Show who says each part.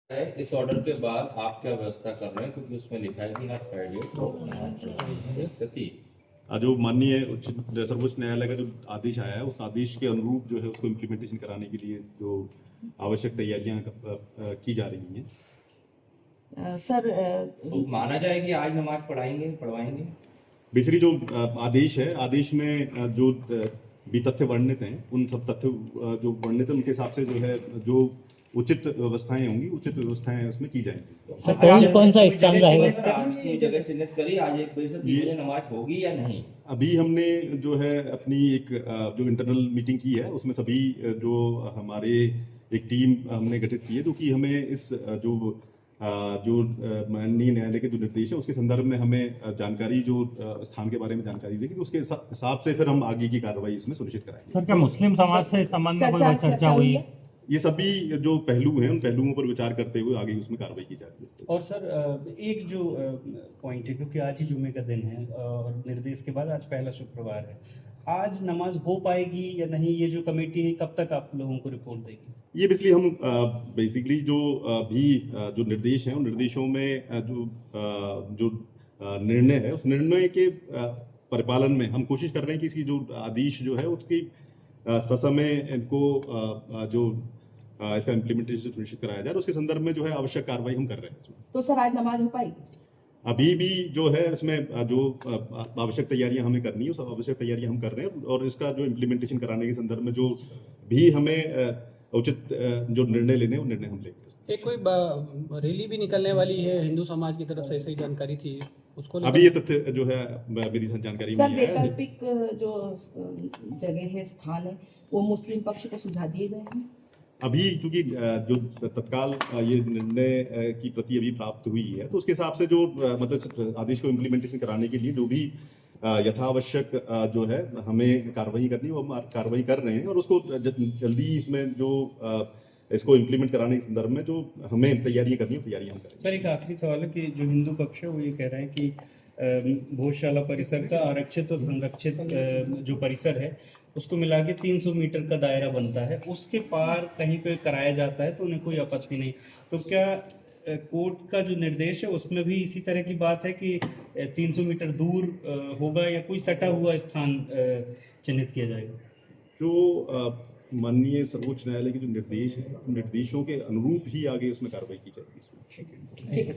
Speaker 1: है इस ऑर्डर के बाद आप क्या व्यवस्था कर रहे हैं, क्योंकि उसमें लिखा है कि आप फ्राइडे सती
Speaker 2: जो माननीय सर्वोच्च न्यायालय का जो आदेश आया है उस आदेश के अनुरूप जो है उसको इम्प्लीमेंटेशन कराने के लिए जो आवश्यक तैयारियां की जा रही हैं।
Speaker 3: सर
Speaker 1: तो माना जाए कि आज नमाज पढ़वाएंगे।
Speaker 2: बेसिकली जो आदेश है, आदेश में जो भी तथ्य वर्णित हैं उन सब तथ्य जो वर्णित हैं उनके हिसाब से जो है जो उचित व्यवस्थाएं होंगी, उचित व्यवस्थाएं उसमें की जाएंगी।
Speaker 4: सर कौन सा स्थान रहेगा?
Speaker 1: आज की जगह चिन्हित करी, आज 1 बजे से 3 बजे नमाज होगी या नहीं?
Speaker 2: अभी हमने जो है अपनी एक जो इंटरनल मीटिंग की है उसमें सभी जो हमारे एक टीम हमने गठित की है जो कि हमें इस जो माननीय न्यायालय के जो निर्देश है उसके संदर्भ में हमें जानकारी जो स्थान के बारे में जानकारी देगी, तो उसके हिसाब से फिर हम आगे की कार्रवाई इसमें सुनिश्चित कराएंगे।
Speaker 4: सर क्या मुस्लिम समाज से इस संबंध में कोई चर्चा हुई?
Speaker 2: ये सभी जो पहलू हैं उन पहलुओं पर विचार करते हुए आगे उसमें कार्रवाई की जाती है।
Speaker 5: और सर एक जो पॉइंट है, क्योंकि आज ही जुम्मे का दिन है और निर्देश के बाद आज पहला शुक्रवार है, आज नमाज हो पाएगी या नहीं, ये जो कमेटी है कब तक आप लोगों को रिपोर्ट देगी?
Speaker 2: ये इसलिए हम बेसिकली जो भी जो निर्देश हैं उन निर्देशों में जो निर्णय है उस निर्णय के परिपालन में हम कोशिश कर रहे हैं कि इसकी जो आदेश जो है उसकी ससमय इनको जो इसका इम्प्लीमेंटेशन सुनिश्चित कराया जाए, उसके संदर्भ में जो है आवश्यक कार्रवाई हम कर रहे हैं।
Speaker 3: तो सर आज नमाज हो पाएगी?
Speaker 2: अभी भी जो है इसमें जो आवश्यक तैयारियां हमें करनी है उस आवश्यक तैयारियां हम कर रहे हैं, और इसका जो इम्प्लीमेंटेशन कराने के संदर्भ में जो भी हमें उचित जो निर्णय लेने वो निर्णय हम लेंगे।
Speaker 6: एक कोई रैली भी निकलने वाली है हिंदू समाज की तरफ से, ऐसी जानकारी थी उसको
Speaker 2: अभी ये तथ्य जो है मेरी जानकारी में
Speaker 3: सर वैकल्पिक जो जगह है, स्थान है, वो मुस्लिम पक्ष को सुझा दिए गए हैं।
Speaker 2: अभी चूंकि जो तत्काल ये निर्णय की प्रति अभी प्राप्त हुई है तो उसके हिसाब से जो मतलब आदेश को इम्प्लीमेंटेशन कराने के लिए जो भी यथावश्यक जो है हमें कार्रवाई करनी है वो हम कार्रवाई कर रहे हैं, और उसको जल्दी इसमें जो इसको इम्प्लीमेंट कराने के संदर्भ में जो हमें तैयारियां करनी है तैयारियां हम करेंगे।
Speaker 5: सर एक आखिरी सवाल है कि जो हिंदू पक्ष है वो ये कह रहे हैं कि भोजशाला परिसर का आरक्षित और संरक्षित जो परिसर है उसको मिला के 300 मीटर का दायरा बनता है, उसके पार कहीं पे कराया जाता है तो उन्हें कोई आपत्ति नहीं। तो क्या कोर्ट का जो निर्देश है उसमें भी इसी तरह की बात है कि 300 मीटर दूर होगा या कोई सटा हुआ स्थान चिन्हित किया जाएगा?
Speaker 2: जो माननीय सर्वोच्च न्यायालय के जो निर्देश है निर्देशों के अनुरूप ही आगे उसमें कार्रवाई की जाएगी।
Speaker 3: ठीक है।